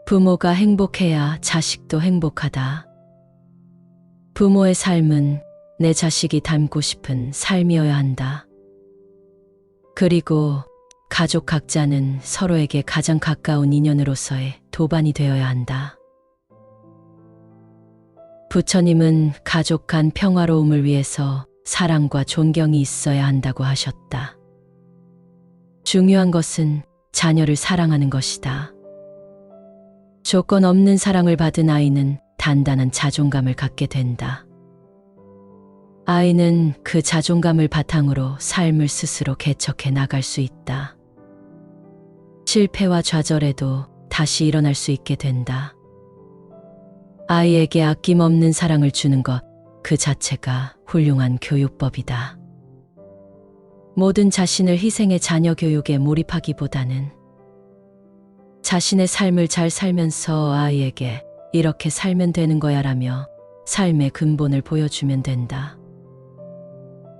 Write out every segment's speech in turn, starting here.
부모가 행복해야 자식도 행복하다. 부모의 삶은 내 자식이 닮고 싶은 삶이어야 한다. 그리고 가족 각자는 서로에게 가장 가까운 인연으로서의 도반이 되어야 한다. 부처님은 가족 간 평화로움을 위해서 사랑과 존경이 있어야 한다고 하셨다. 중요한 것은 자녀를 사랑하는 것이다. 조건 없는 사랑을 받은 아이는 단단한 자존감을 갖게 된다. 아이는 그 자존감을 바탕으로 삶을 스스로 개척해 나갈 수 있다. 실패와 좌절에도 다시 일어날 수 있게 된다. 아이에게 아낌없는 사랑을 주는 것 그 자체가 훌륭한 교육법이다. 모든 자신을 희생해 자녀 교육에 몰입하기보다는 자신의 삶을 잘 살면서 아이에게 이렇게 살면 되는 거야라며 삶의 근본을 보여주면 된다.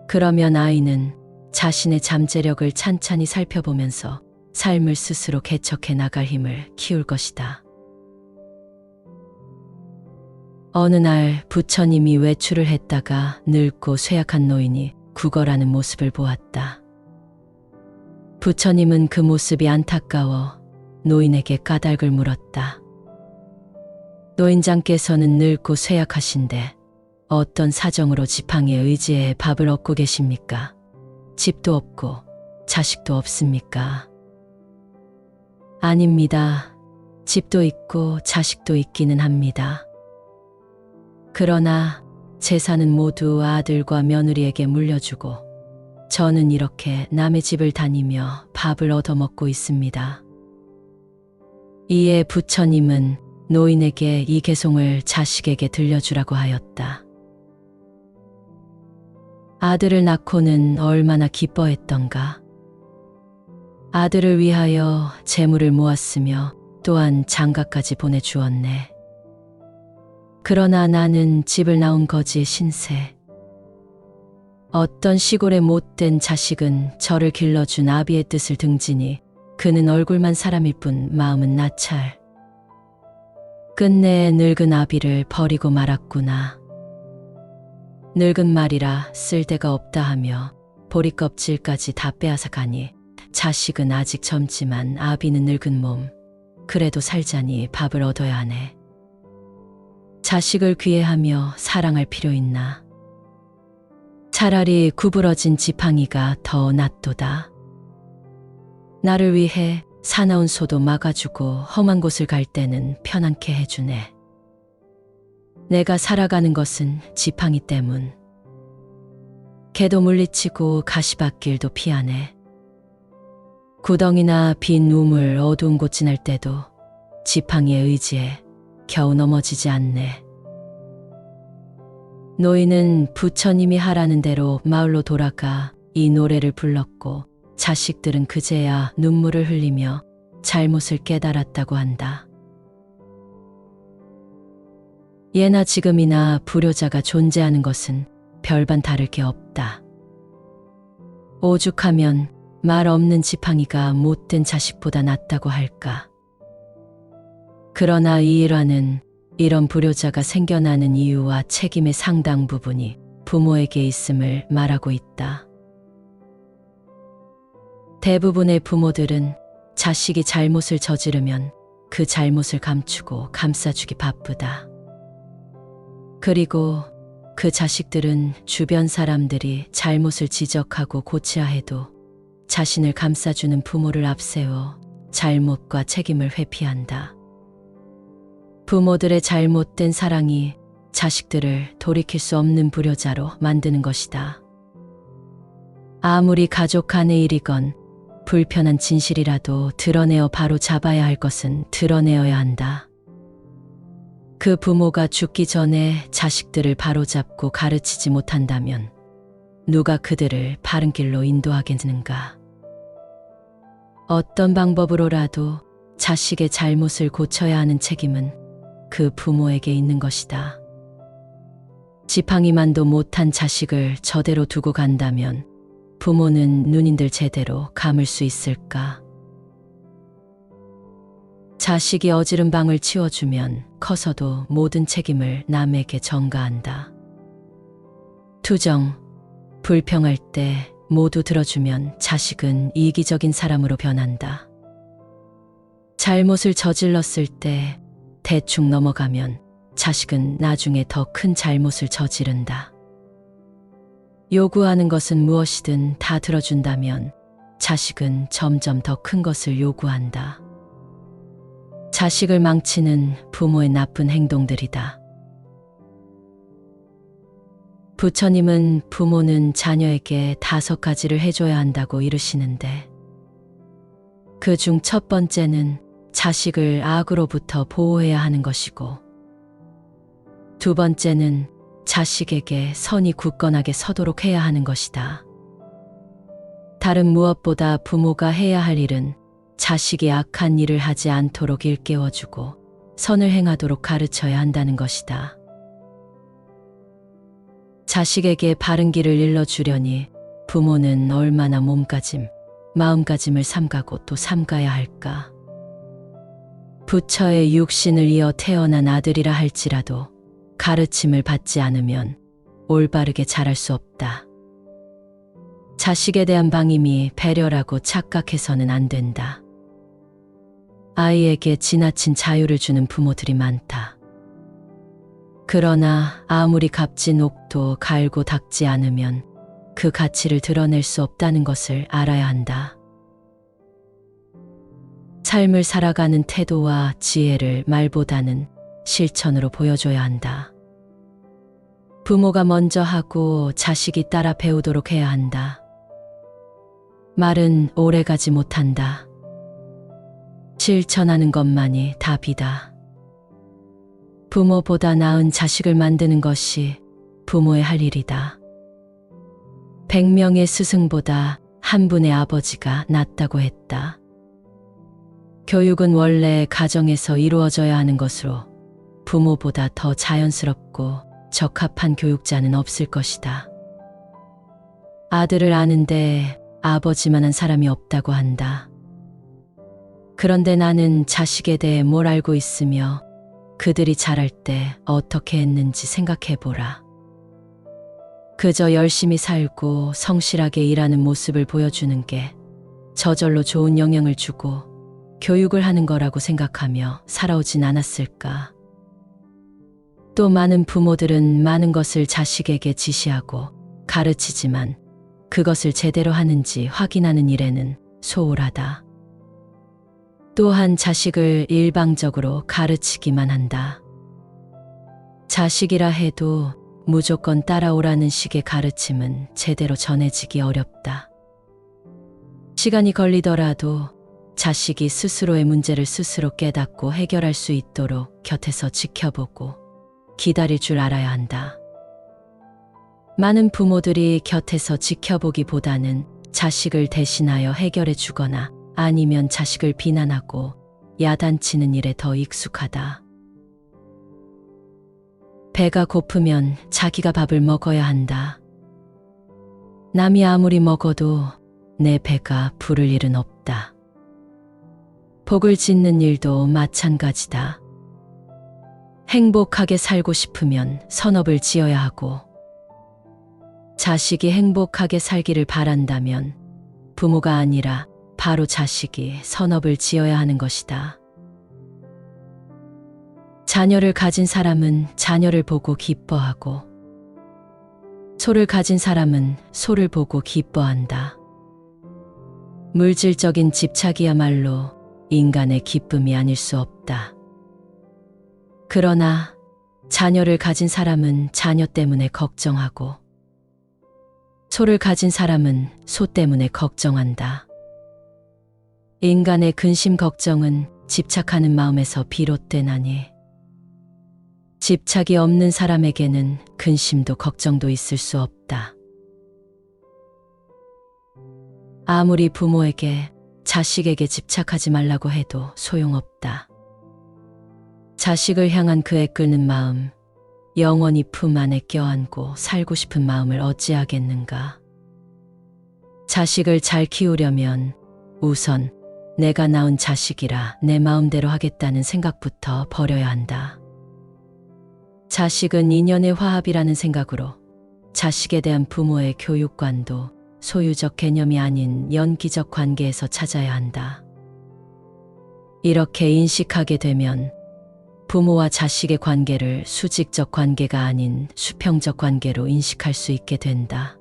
그러면 아이는 자신의 잠재력을 찬찬히 살펴보면서 삶을 스스로 개척해 나갈 힘을 키울 것이다. 어느 날 부처님이 외출을 했다가 늙고 쇠약한 노인이 구걸하는 모습을 보았다. 부처님은 그 모습이 안타까워 노인에게 까닭을 물었다. 노인장께서는 늙고 쇠약하신데 어떤 사정으로 지팡이에 의지해 밥을 얻고 계십니까? 집도 없고 자식도 없습니까? 아닙니다. 집도 있고 자식도 있기는 합니다. 그러나 재산은 모두 아들과 며느리에게 물려주고 저는 이렇게 남의 집을 다니며 밥을 얻어먹고 있습니다. 이에 부처님은 노인에게 이 개송을 자식에게 들려주라고 하였다. 아들을 낳고는 얼마나 기뻐했던가. 아들을 위하여 재물을 모았으며 또한 장가까지 보내주었네. 그러나 나는 집을 나온 거지의 신세. 어떤 시골의 못된 자식은 저를 길러준 아비의 뜻을 등지니 그는 얼굴만 사람일 뿐 마음은 나찰. 끝내 늙은 아비를 버리고 말았구나. 늙은 말이라 쓸데가 없다 하며 보리껍질까지 다 빼앗아 가니 자식은 아직 젊지만 아비는 늙은 몸. 그래도 살자니 밥을 얻어야 하네. 자식을 귀해하며 사랑할 필요 있나? 차라리 구부러진 지팡이가 더 낫도다. 나를 위해 사나운 소도 막아주고 험한 곳을 갈 때는 편안케 해주네. 내가 살아가는 것은 지팡이 때문. 개도 물리치고 가시밭길도 피하네. 구덩이나 빈 우물 어두운 곳 지날 때도 지팡이에 의지해 겨우 넘어지지 않네. 노인은 부처님이 하라는 대로 마을로 돌아가 이 노래를 불렀고 자식들은 그제야 눈물을 흘리며 잘못을 깨달았다고 한다. 예나 지금이나 불효자가 존재하는 것은 별반 다를 게 없다. 오죽하면 말 없는 지팡이가 못된 자식보다 낫다고 할까. 그러나 이 일화는 이런 불효자가 생겨나는 이유와 책임의 상당 부분이 부모에게 있음을 말하고 있다. 대부분의 부모들은 자식이 잘못을 저지르면 그 잘못을 감추고 감싸주기 바쁘다. 그리고 그 자식들은 주변 사람들이 잘못을 지적하고 고쳐야 해도 자신을 감싸주는 부모를 앞세워 잘못과 책임을 회피한다. 부모들의 잘못된 사랑이 자식들을 돌이킬 수 없는 불효자로 만드는 것이다. 아무리 가족 간의 일이건 불편한 진실이라도 드러내어 바로 잡아야 할 것은 드러내어야 한다. 그 부모가 죽기 전에 자식들을 바로잡고 가르치지 못한다면 누가 그들을 바른 길로 인도하겠는가? 어떤 방법으로라도 자식의 잘못을 고쳐야 하는 책임은 그 부모에게 있는 것이다. 지팡이만도 못한 자식을 저대로 두고 간다면 부모는 눈인들 제대로 감을 수 있을까? 자식이 어지른 방을 치워주면 커서도 모든 책임을 남에게 전가한다. 투정, 불평할 때 모두 들어주면 자식은 이기적인 사람으로 변한다. 잘못을 저질렀을 때 대충 넘어가면 자식은 나중에 더 큰 잘못을 저지른다. 요구하는 것은 무엇이든 다 들어준다면 자식은 점점 더 큰 것을 요구한다. 자식을 망치는 부모의 나쁜 행동들이다. 부처님은 부모는 자녀에게 5가지를 해줘야 한다고 이르시는데 그중 첫 번째는 자식을 악으로부터 보호해야 하는 것이고 두 번째는 자식에게 선이 굳건하게 서도록 해야 하는 것이다. 다른 무엇보다 부모가 해야 할 일은 자식이 악한 일을 하지 않도록 일깨워주고 선을 행하도록 가르쳐야 한다는 것이다. 자식에게 바른 길을 일러주려니 부모는 얼마나 몸가짐, 마음가짐을 삼가고 또 삼가야 할까. 부처의 육신을 이어 태어난 아들이라 할지라도 가르침을 받지 않으면 올바르게 자랄 수 없다. 자식에 대한 방임이 배려라고 착각해서는 안 된다. 아이에게 지나친 자유를 주는 부모들이 많다. 그러나 아무리 값진 옥도 갈고 닦지 않으면 그 가치를 드러낼 수 없다는 것을 알아야 한다. 삶을 살아가는 태도와 지혜를 말보다는 실천으로 보여줘야 한다. 부모가 먼저 하고 자식이 따라 배우도록 해야 한다. 말은 오래가지 못한다. 실천하는 것만이 답이다. 부모보다 나은 자식을 만드는 것이 부모의 할 일이다. 100명의 스승보다 한 분의 아버지가 낫다고 했다. 교육은 원래 가정에서 이루어져야 하는 것으로 부모보다 더 자연스럽고 적합한 교육자는 없을 것이다. 아들을 아는데 아버지만한 사람이 없다고 한다. 그런데 나는 자식에 대해 뭘 알고 있으며 그들이 자랄 때 어떻게 했는지 생각해보라. 그저 열심히 살고 성실하게 일하는 모습을 보여주는 게 저절로 좋은 영향을 주고 교육을 하는 거라고 생각하며 살아오진 않았을까. 또 많은 부모들은 많은 것을 자식에게 지시하고 가르치지만 그것을 제대로 하는지 확인하는 일에는 소홀하다. 또한 자식을 일방적으로 가르치기만 한다. 자식이라 해도 무조건 따라오라는 식의 가르침은 제대로 전해지기 어렵다. 시간이 걸리더라도 자식이 스스로의 문제를 스스로 깨닫고 해결할 수 있도록 곁에서 지켜보고 기다릴 줄 알아야 한다. 많은 부모들이 곁에서 지켜보기보다는 자식을 대신하여 해결해 주거나 아니면 자식을 비난하고 야단치는 일에 더 익숙하다. 배가 고프면 자기가 밥을 먹어야 한다. 남이 아무리 먹어도 내 배가 부를 일은 없다. 복을 짓는 일도 마찬가지다. 행복하게 살고 싶으면 선업을 지어야 하고 자식이 행복하게 살기를 바란다면 부모가 아니라 바로 자식이 선업을 지어야 하는 것이다. 자녀를 가진 사람은 자녀를 보고 기뻐하고 소를 가진 사람은 소를 보고 기뻐한다. 물질적인 집착이야말로 인간의 기쁨이 아닐 수 없다. 그러나 자녀를 가진 사람은 자녀 때문에 걱정하고 소를 가진 사람은 소 때문에 걱정한다. 인간의 근심 걱정은 집착하는 마음에서 비롯되나니 집착이 없는 사람에게는 근심도 걱정도 있을 수 없다. 아무리 부모에게 자식에게 집착하지 말라고 해도 소용없다. 자식을 향한 그 애끓는 마음, 영원히 품 안에 껴안고 살고 싶은 마음을 어찌하겠는가. 자식을 잘 키우려면 우선 내가 낳은 자식이라 내 마음대로 하겠다는 생각부터 버려야 한다. 자식은 인연의 화합이라는 생각으로 자식에 대한 부모의 교육관도 소유적 개념이 아닌 연기적 관계에서 찾아야 한다. 이렇게 인식하게 되면 부모와 자식의 관계를 수직적 관계가 아닌 수평적 관계로 인식할 수 있게 된다.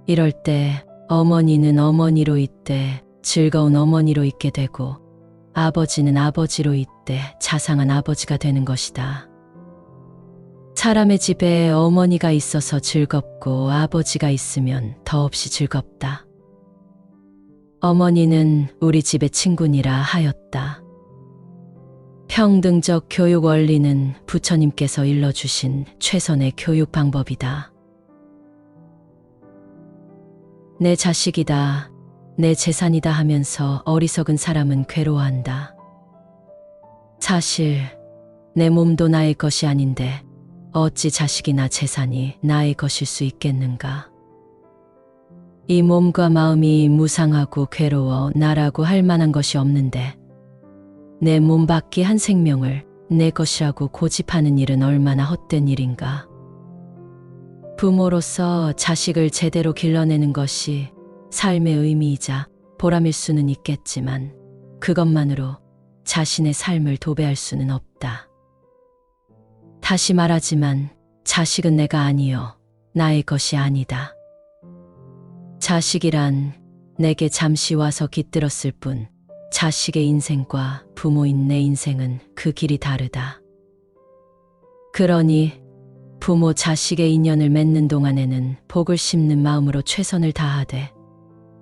이럴 때 어머니는 어머니로 있되 즐거운 어머니로 있게 되고 아버지는 아버지로 있되 자상한 아버지가 되는 것이다. 사람의 집에 어머니가 있어서 즐겁고 아버지가 있으면 더없이 즐겁다. 어머니는 우리 집의 친구니라 하였다. 평등적 교육 원리는 부처님께서 일러주신 최선의 교육 방법이다. 내 자식이다, 내 재산이다 하면서 어리석은 사람은 괴로워한다. 사실 내 몸도 나의 것이 아닌데 어찌 자식이나 재산이 나의 것일 수 있겠는가. 이 몸과 마음이 무상하고 괴로워 나라고 할 만한 것이 없는데 내 몸 밖의 한 생명을 내 것이라고 고집하는 일은 얼마나 헛된 일인가. 부모로서 자식을 제대로 길러내는 것이 삶의 의미이자 보람일 수는 있겠지만 그것만으로 자신의 삶을 도배할 수는 없다. 다시 말하지만 자식은 내가 아니요 나의 것이 아니다. 자식이란 내게 잠시 와서 깃들었을 뿐 자식의 인생과 부모인 내 인생은 그 길이 다르다. 그러니 부모 자식의 인연을 맺는 동안에는 복을 심는 마음으로 최선을 다하되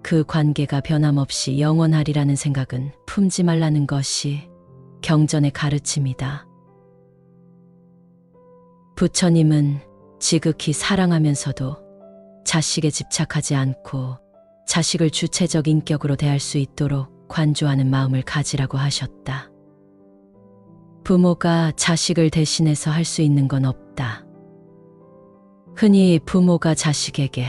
그 관계가 변함없이 영원하리라는 생각은 품지 말라는 것이 경전의 가르침이다. 부처님은 지극히 사랑하면서도 자식에 집착하지 않고 자식을 주체적 인격으로 대할 수 있도록 관조하는 마음을 가지라고 하셨다. 부모가 자식을 대신해서 할 수 있는 건 없다. 흔히 부모가 자식에게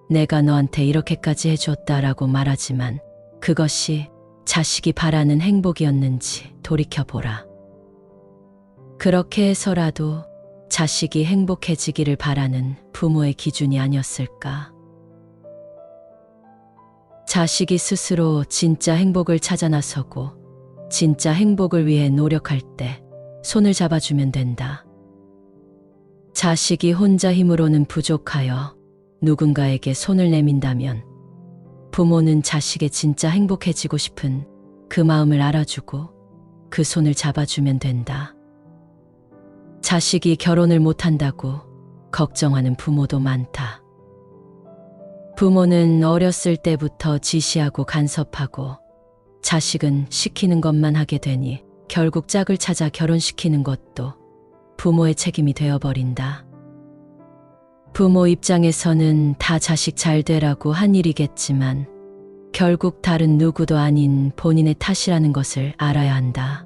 내가 너한테 이렇게까지 해줬다라고 말하지만 그것이 자식이 바라는 행복이었는지 돌이켜보라. 그렇게 해서라도 자식이 행복해지기를 바라는 부모의 기준이 아니었을까. 자식이 스스로 진짜 행복을 찾아 나서고 진짜 행복을 위해 노력할 때 손을 잡아주면 된다. 자식이 혼자 힘으로는 부족하여 누군가에게 손을 내민다면 부모는 자식의 진짜 행복해지고 싶은 그 마음을 알아주고 그 손을 잡아주면 된다. 자식이 결혼을 못한다고 걱정하는 부모도 많다. 부모는 어렸을 때부터 지시하고 간섭하고 자식은 시키는 것만 하게 되니 결국 짝을 찾아 결혼시키는 것도 부모의 책임이 되어버린다. 부모 입장에서는 다 자식 잘 되라고 한 일이겠지만 결국 다른 누구도 아닌 본인의 탓이라는 것을 알아야 한다.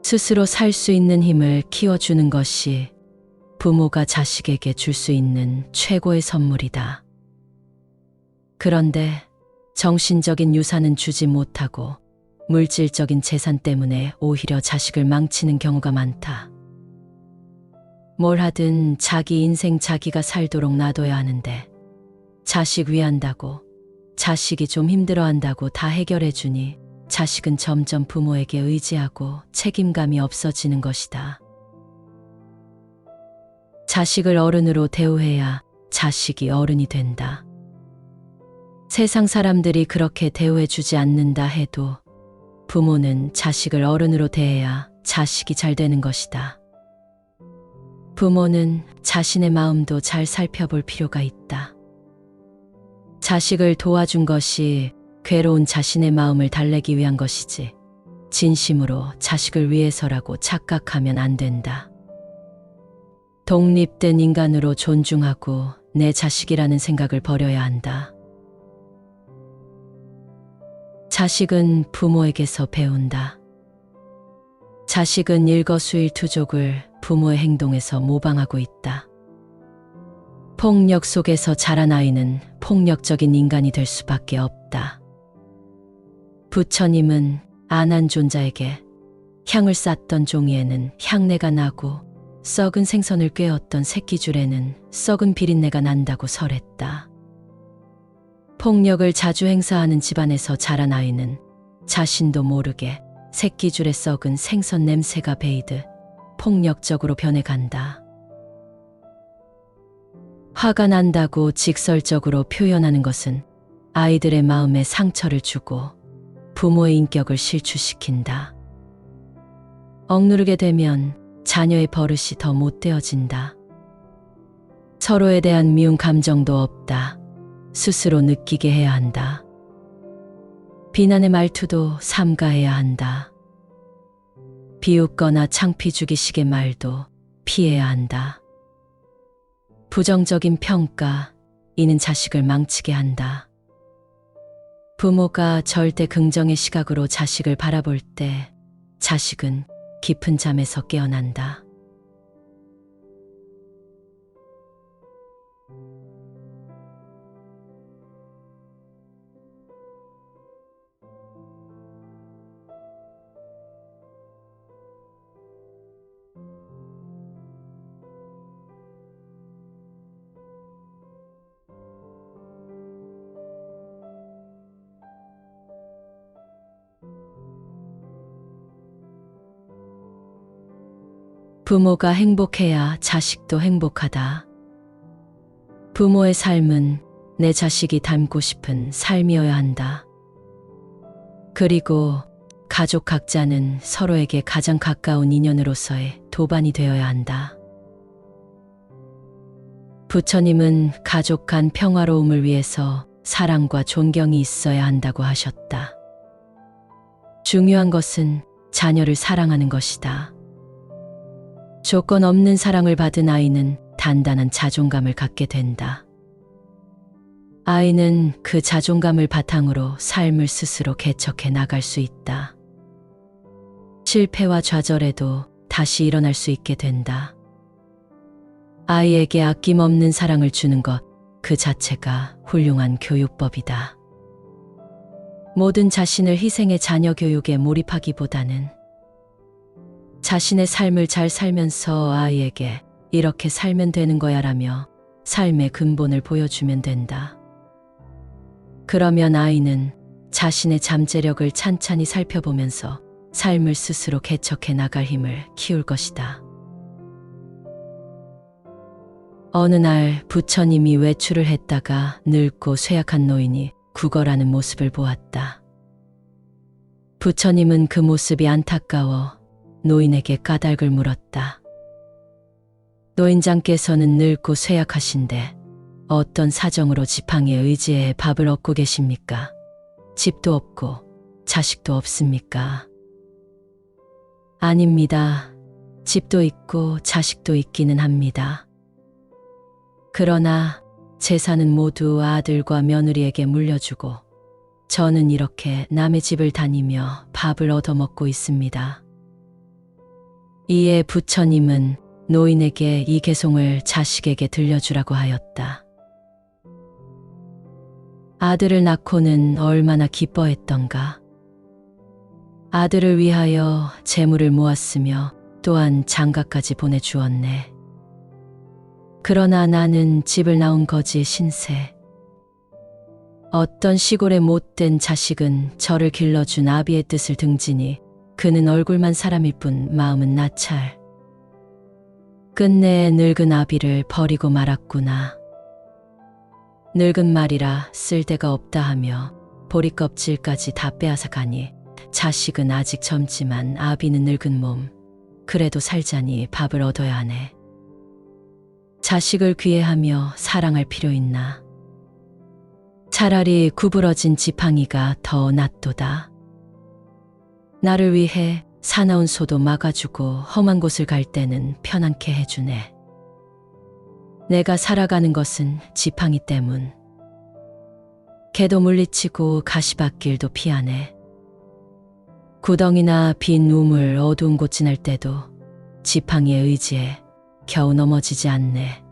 스스로 살 수 있는 힘을 키워주는 것이 부모가 자식에게 줄 수 있는 최고의 선물이다. 그런데 정신적인 유산은 주지 못하고 물질적인 재산 때문에 오히려 자식을 망치는 경우가 많다. 뭘 하든 자기 인생 자기가 살도록 놔둬야 하는데 자식 위한다고 자식이 좀 힘들어한다고 다 해결해주니 자식은 점점 부모에게 의지하고 책임감이 없어지는 것이다. 자식을 어른으로 대우해야 자식이 어른이 된다. 세상 사람들이 그렇게 대우해주지 않는다 해도 부모는 자식을 어른으로 대해야 자식이 잘 되는 것이다. 부모는 자신의 마음도 잘 살펴볼 필요가 있다. 자식을 도와준 것이 괴로운 자신의 마음을 달래기 위한 것이지 진심으로 자식을 위해서라고 착각하면 안 된다. 독립된 인간으로 존중하고 내 자식이라는 생각을 버려야 한다. 자식은 부모에게서 배운다. 자식은 일거수일투족을 부모의 행동에서 모방하고 있다. 폭력 속에서 자란 아이는 폭력적인 인간이 될 수밖에 없다. 부처님은 아난존자에게 향을 쌌던 종이에는 향내가 나고 썩은 생선을 꿰었던 새끼줄에는 썩은 비린내가 난다고 설했다. 폭력을 자주 행사하는 집안에서 자란 아이는 자신도 모르게 새끼줄에 썩은 생선 냄새가 배이듯 폭력적으로 변해간다. 화가 난다고 직설적으로 표현하는 것은 아이들의 마음에 상처를 주고 부모의 인격을 실추시킨다. 억누르게 되면 자녀의 버릇이 더 못되어진다. 서로에 대한 미운 감정도 없다. 스스로 느끼게 해야 한다. 비난의 말투도 삼가해야 한다. 비웃거나 창피 주기식의 말도 피해야 한다. 부정적인 평가, 이는 자식을 망치게 한다. 부모가 절대 긍정의 시각으로 자식을 바라볼 때 자식은 깊은 잠에서 깨어난다. 부모가 행복해야 자식도 행복하다. 부모의 삶은 내 자식이 닮고 싶은 삶이어야 한다. 그리고 가족 각자는 서로에게 가장 가까운 인연으로서의 도반이 되어야 한다. 부처님은 가족 간 평화로움을 위해서 사랑과 존경이 있어야 한다고 하셨다. 중요한 것은 자녀를 사랑하는 것이다. 조건 없는 사랑을 받은 아이는 단단한 자존감을 갖게 된다. 아이는 그 자존감을 바탕으로 삶을 스스로 개척해 나갈 수 있다. 실패와 좌절에도 다시 일어날 수 있게 된다. 아이에게 아낌없는 사랑을 주는 것 그 자체가 훌륭한 교육법이다. 모든 자신을 희생해 자녀 교육에 몰입하기보다는 자신의 삶을 잘 살면서 아이에게 이렇게 살면 되는 거야 라며 삶의 근본을 보여주면 된다. 그러면 아이는 자신의 잠재력을 찬찬히 살펴보면서 삶을 스스로 개척해 나갈 힘을 키울 것이다. 어느 날 부처님이 외출을 했다가 늙고 쇠약한 노인이 구걸하는 모습을 보았다. 부처님은 그 모습이 안타까워 노인에게 까닭을 물었다. 노인장께서는 늙고 쇠약하신데 어떤 사정으로 지팡이에 의지해 밥을 얻고 계십니까? 집도 없고 자식도 없습니까? 아닙니다. 집도 있고 자식도 있기는 합니다. 그러나 재산은 모두 아들과 며느리에게 물려주고 저는 이렇게 남의 집을 다니며 밥을 얻어먹고 있습니다. 이에 부처님은 노인에게 이 개송을 자식에게 들려주라고 하였다. 아들을 낳고는 얼마나 기뻐했던가. 아들을 위하여 재물을 모았으며 또한 장가까지 보내주었네. 그러나 나는 집을 나온 거지의 신세. 어떤 시골의 못된 자식은 저를 길러준 아비의 뜻을 등지니 그는 얼굴만 사람일 뿐 마음은 나찰. 끝내 늙은 아비를 버리고 말았구나. 늙은 말이라 쓸데가 없다 하며 보리껍질까지 다 빼앗아 가니 자식은 아직 젊지만 아비는 늙은 몸. 그래도 살자니 밥을 얻어야 하네. 자식을 귀해하며 사랑할 필요 있나. 차라리 구부러진 지팡이가 더 낫도다. 나를 위해 사나운 소도 막아주고 험한 곳을 갈 때는 편안케 해주네. 내가 살아가는 것은 지팡이 때문. 개도 물리치고 가시밭길도 피하네. 구덩이나 빈 우물 어두운 곳 지날 때도 지팡이의 의지에 겨우 넘어지지 않네.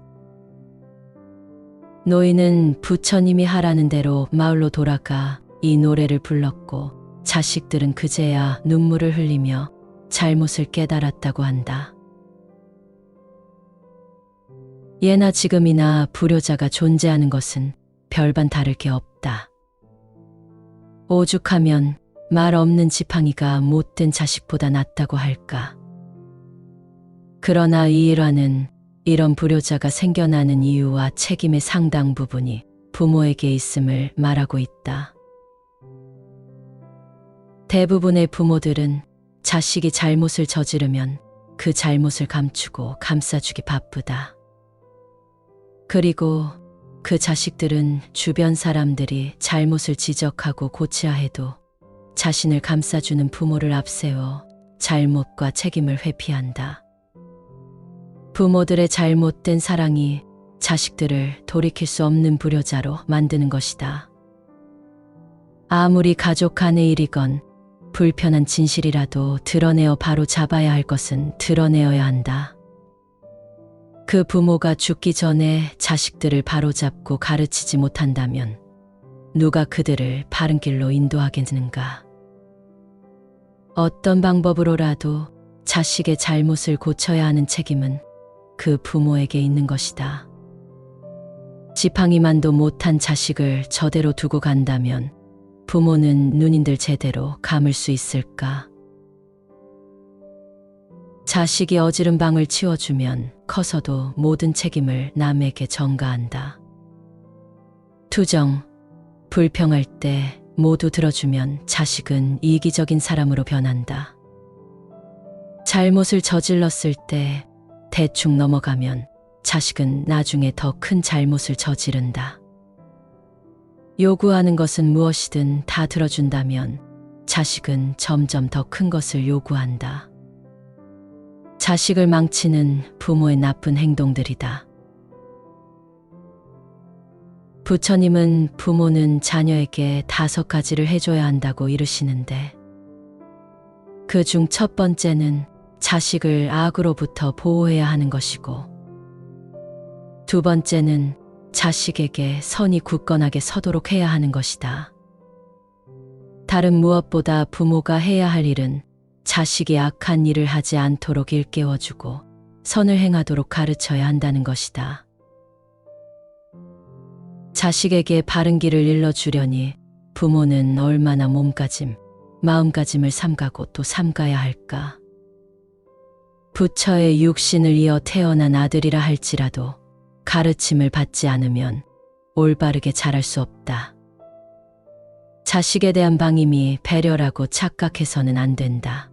노인은 부처님이 하라는 대로 마을로 돌아가 이 노래를 불렀고 자식들은 그제야 눈물을 흘리며 잘못을 깨달았다고 한다. 예나 지금이나 불효자가 존재하는 것은 별반 다를 게 없다. 오죽하면 말 없는 지팡이가 못된 자식보다 낫다고 할까. 그러나 이 일화는 이런 불효자가 생겨나는 이유와 책임의 상당 부분이 부모에게 있음을 말하고 있다. 대부분의 부모들은 자식이 잘못을 저지르면 그 잘못을 감추고 감싸주기 바쁘다. 그리고 그 자식들은 주변 사람들이 잘못을 지적하고 고치야 해도 자신을 감싸주는 부모를 앞세워 잘못과 책임을 회피한다. 부모들의 잘못된 사랑이 자식들을 돌이킬 수 없는 불효자로 만드는 것이다. 아무리 가족 간의 일이건 불편한 진실이라도 드러내어 바로 잡아야 할 것은 드러내어야 한다. 그 부모가 죽기 전에 자식들을 바로잡고 가르치지 못한다면 누가 그들을 바른 길로 인도하겠는가? 어떤 방법으로라도 자식의 잘못을 고쳐야 하는 책임은 그 부모에게 있는 것이다. 지팡이만도 못한 자식을 저대로 두고 간다면 부모는 눈인들 제대로 감을 수 있을까? 자식이 어지른 방을 치워주면 커서도 모든 책임을 남에게 전가한다. 투정, 불평할 때 모두 들어주면 자식은 이기적인 사람으로 변한다. 잘못을 저질렀을 때 대충 넘어가면 자식은 나중에 더 큰 잘못을 저지른다. 요구하는 것은 무엇이든 다 들어준다면 자식은 점점 더 큰 것을 요구한다. 자식을 망치는 부모의 나쁜 행동들이다. 부처님은 부모는 자녀에게 5가지를 해줘야 한다고 이르시는데 그중 첫 번째는 자식을 악으로부터 보호해야 하는 것이고 두 번째는 자식에게 선이 굳건하게 서도록 해야 하는 것이다. 다른 무엇보다 부모가 해야 할 일은 자식이 악한 일을 하지 않도록 일깨워주고 선을 행하도록 가르쳐야 한다는 것이다. 자식에게 바른 길을 일러주려니 부모는 얼마나 몸가짐, 마음가짐을 삼가고 또 삼가야 할까? 부처의 육신을 이어 태어난 아들이라 할지라도 가르침을 받지 않으면 올바르게 자랄 수 없다. 자식에 대한 방임이 배려라고 착각해서는 안 된다.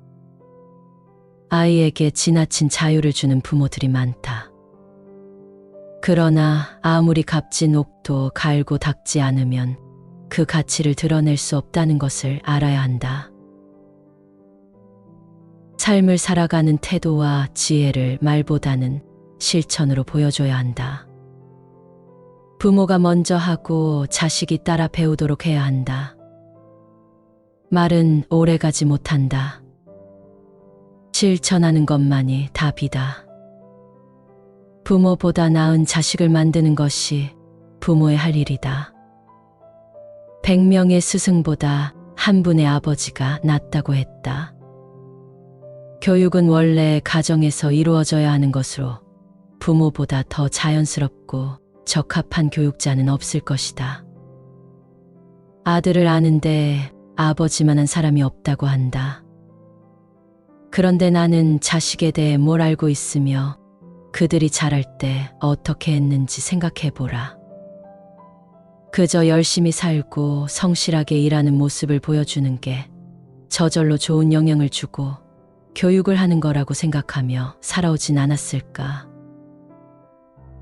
아이에게 지나친 자유를 주는 부모들이 많다. 그러나 아무리 값진 옥도 갈고 닦지 않으면 그 가치를 드러낼 수 없다는 것을 알아야 한다. 삶을 살아가는 태도와 지혜를 말보다는 실천으로 보여줘야 한다. 부모가 먼저 하고 자식이 따라 배우도록 해야 한다. 말은 오래가지 못한다. 실천하는 것만이 답이다. 부모보다 나은 자식을 만드는 것이 부모의 할 일이다. 100명의 스승보다 한 분의 아버지가 낫다고 했다. 교육은 원래 가정에서 이루어져야 하는 것으로 부모보다 더 자연스럽고 적합한 교육자는 없을 것이다. 아들을 아는데 아버지만한 사람이 없다고 한다. 그런데 나는 자식에 대해 뭘 알고 있으며 그들이 자랄 때 어떻게 했는지 생각해보라. 그저 열심히 살고 성실하게 일하는 모습을 보여주는 게 저절로 좋은 영향을 주고 교육을 하는 거라고 생각하며 살아오진 않았을까.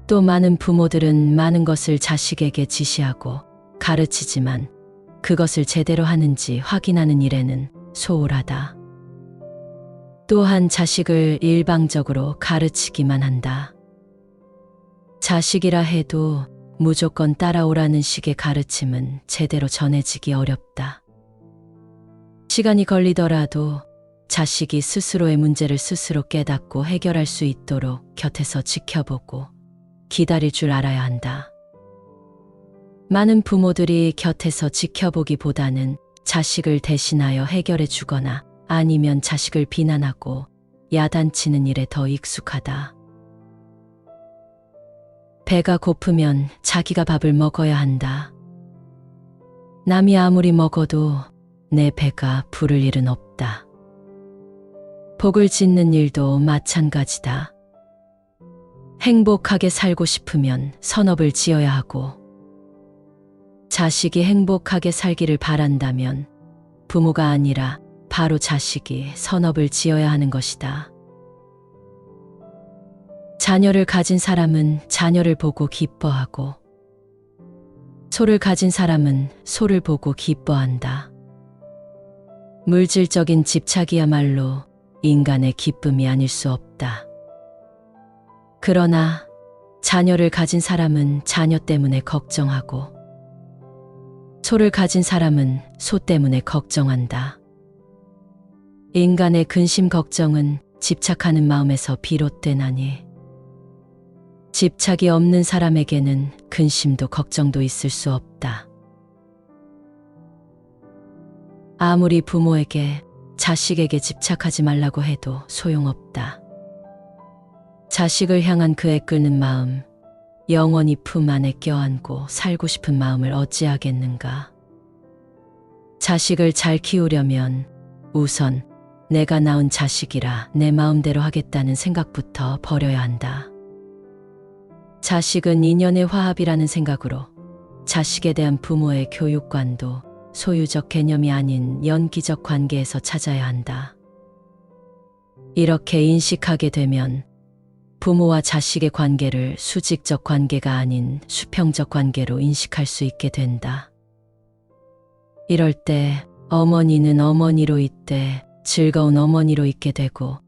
또 많은 부모들은 많은 것을 자식에게 지시하고 가르치지만 그것을 제대로 하는지 확인하는 일에는 소홀하다. 또한 자식을 일방적으로 가르치기만 한다. 자식이라 해도 무조건 따라오라는 식의 가르침은 제대로 전해지기 어렵다. 시간이 걸리더라도 자식이 스스로의 문제를 스스로 깨닫고 해결할 수 있도록 곁에서 지켜보고 기다릴 줄 알아야 한다. 많은 부모들이 곁에서 지켜보기보다는 자식을 대신하여 해결해 주거나 아니면 자식을 비난하고 야단치는 일에 더 익숙하다. 배가 고프면 자기가 밥을 먹어야 한다. 남이 아무리 먹어도 내 배가 부를 일은 없다. 복을 짓는 일도 마찬가지다. 행복하게 살고 싶으면 선업을 지어야 하고, 자식이 행복하게 살기를 바란다면 부모가 아니라 바로 자식이 선업을 지어야 하는 것이다. 자녀를 가진 사람은 자녀를 보고 기뻐하고, 소를 가진 사람은 소를 보고 기뻐한다. 물질적인 집착이야말로 인간의 기쁨이 아닐 수 없다. 그러나 자녀를 가진 사람은 자녀 때문에 걱정하고, 소를 가진 사람은 소 때문에 걱정한다. 인간의 근심 걱정은 집착하는 마음에서 비롯되나니, 집착이 없는 사람에게는 근심도 걱정도 있을 수 없다. 아무리 부모에게 자식에게 집착하지 말라고 해도 소용없다. 자식을 향한 그의 끓는 마음, 영원히 품 안에 껴안고 살고 싶은 마음을 어찌하겠는가. 자식을 잘 키우려면 우선 내가 낳은 자식이라 내 마음대로 하겠다는 생각부터 버려야 한다. 자식은 인연의 화합이라는 생각으로 자식에 대한 부모의 교육관도 소유적 개념이 아닌 연기적 관계에서 찾아야 한다. 이렇게 인식하게 되면 부모와 자식의 관계를 수직적 관계가 아닌 수평적 관계로 인식할 수 있게 된다. 이럴 때 어머니는 어머니로 있되 즐거운 어머니로 있게 되고,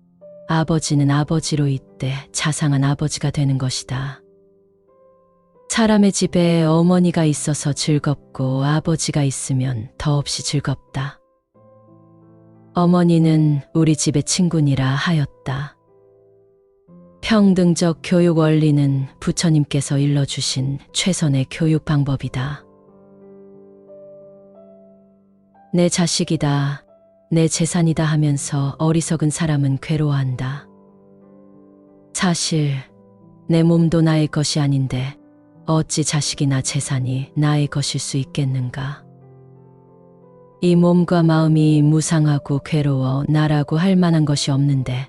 아버지는 아버지로 있되 자상한 아버지가 되는 것이다. 사람의 집에 어머니가 있어서 즐겁고 아버지가 있으면 더없이 즐겁다. 어머니는 우리 집의 친구니라 하였다. 평등적 교육 원리는 부처님께서 일러주신 최선의 교육 방법이다. 내 자식이다, 내 재산이다 하면서 어리석은 사람은 괴로워한다. 사실 내 몸도 나의 것이 아닌데 어찌 자식이나 재산이 나의 것일 수 있겠는가. 이 몸과 마음이 무상하고 괴로워 나라고 할 만한 것이 없는데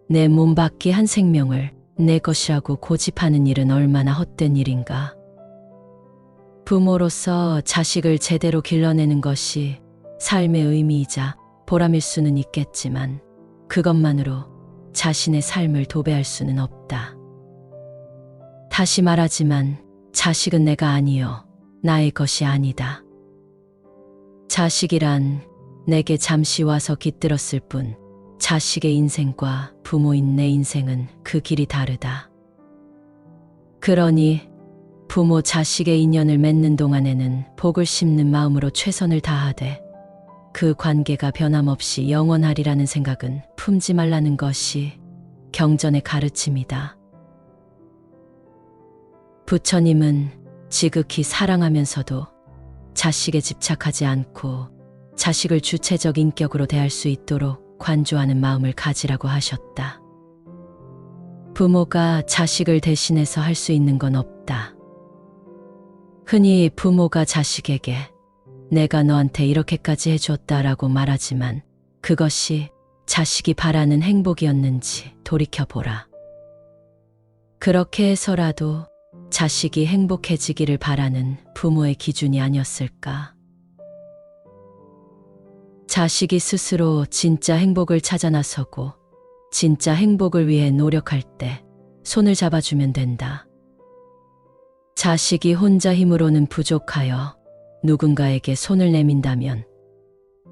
내 몸 밖의 한 생명을 내 것이라고 고집하는 일은 얼마나 헛된 일인가. 부모로서 자식을 제대로 길러내는 것이 삶의 의미이자 보람일 수는 있겠지만 그것만으로 자신의 삶을 도배할 수는 없다. 다시 말하지만 자식은 내가 아니요 나의 것이 아니다. 자식이란 내게 잠시 와서 깃들었을 뿐 자식의 인생과 부모인 내 인생은 그 길이 다르다. 그러니 부모 자식의 인연을 맺는 동안에는 복을 심는 마음으로 최선을 다하되 그 관계가 변함없이 영원하리라는 생각은 품지 말라는 것이 경전의 가르침이다. 부처님은 지극히 사랑하면서도 자식에 집착하지 않고 자식을 주체적 인격으로 대할 수 있도록 관조하는 마음을 가지라고 하셨다. 부모가 자식을 대신해서 할 수 있는 건 없다. 흔히 부모가 자식에게 내가 너한테 이렇게까지 해줬다라고 말하지만 그것이 자식이 바라는 행복이었는지 돌이켜보라. 그렇게 해서라도 자식이 행복해지기를 바라는 부모의 기준이 아니었을까? 자식이 스스로 진짜 행복을 찾아 나서고 진짜 행복을 위해 노력할 때 손을 잡아주면 된다. 자식이 혼자 힘으로는 부족하여 누군가에게 손을 내민다면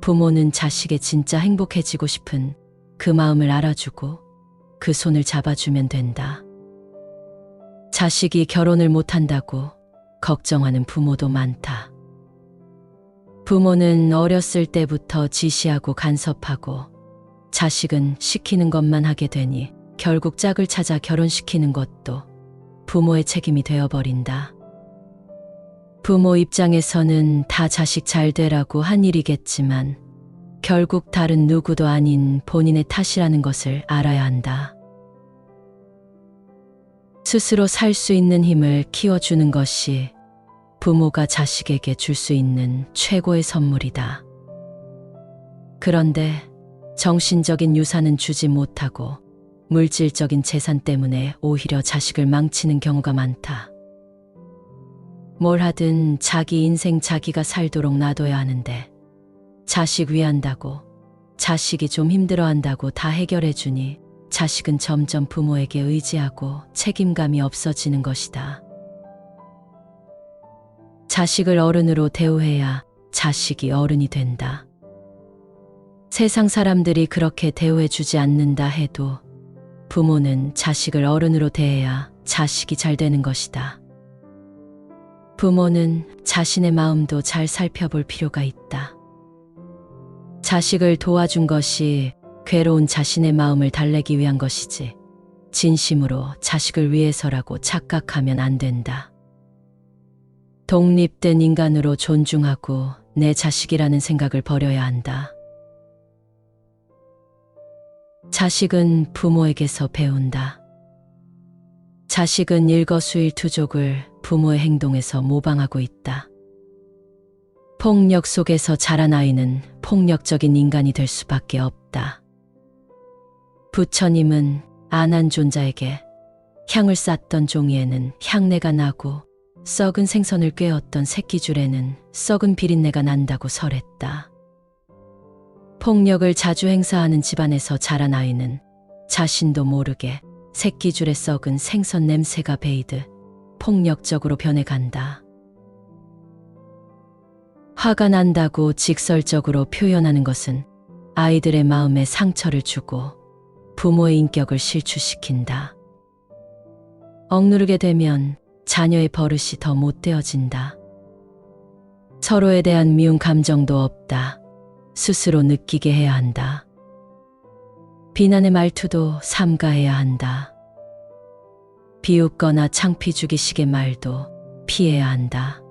부모는 자식의 진짜 행복해지고 싶은 그 마음을 알아주고 그 손을 잡아주면 된다. 자식이 결혼을 못한다고 걱정하는 부모도 많다. 부모는 어렸을 때부터 지시하고 간섭하고 자식은 시키는 것만 하게 되니 결국 짝을 찾아 결혼시키는 것도 부모의 책임이 되어버린다. 부모 입장에서는 다 자식 잘 되라고 한 일이겠지만 결국 다른 누구도 아닌 본인의 탓이라는 것을 알아야 한다. 스스로 살 수 있는 힘을 키워주는 것이 부모가 자식에게 줄 수 있는 최고의 선물이다. 그런데 정신적인 유산은 주지 못하고 물질적인 재산 때문에 오히려 자식을 망치는 경우가 많다. 뭘 하든 자기 인생 자기가 살도록 놔둬야 하는데 자식 위한다고, 자식이 좀 힘들어한다고 다 해결해주니 자식은 점점 부모에게 의지하고 책임감이 없어지는 것이다. 자식을 어른으로 대우해야 자식이 어른이 된다. 세상 사람들이 그렇게 대우해주지 않는다 해도 부모는 자식을 어른으로 대해야 자식이 잘 되는 것이다. 부모는 자신의 마음도 잘 살펴볼 필요가 있다. 자식을 도와준 것이 괴로운 자신의 마음을 달래기 위한 것이지 진심으로 자식을 위해서라고 착각하면 안 된다. 독립된 인간으로 존중하고 내 자식이라는 생각을 버려야 한다. 자식은 부모에게서 배운다. 자식은 일거수일투족을 부모의 행동에서 모방하고 있다. 폭력 속에서 자란 아이는 폭력적인 인간이 될 수밖에 없다. 부처님은 아난존자에게 향을 쌌던 종이에는 향내가 나고 썩은 생선을 꿰었던 새끼줄에는 썩은 비린내가 난다고 설했다. 폭력을 자주 행사하는 집안에서 자란 아이는 자신도 모르게 새끼줄에 썩은 생선 냄새가 배이듯 폭력적으로 변해간다. 화가 난다고 직설적으로 표현하는 것은 아이들의 마음에 상처를 주고 부모의 인격을 실추시킨다. 억누르게 되면 자녀의 버릇이 더 못되어진다. 서로에 대한 미운 감정도 없다. 스스로 느끼게 해야 한다. 비난의 말투도 삼가해야 한다. 비웃거나 창피 주기식의 말도 피해야 한다.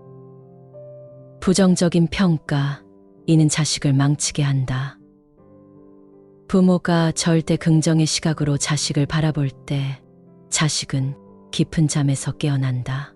부정적인 평가, 이는 자식을 망치게 한다. 부모가 절대 긍정의 시각으로 자식을 바라볼 때 자식은 깊은 잠에서 깨어난다.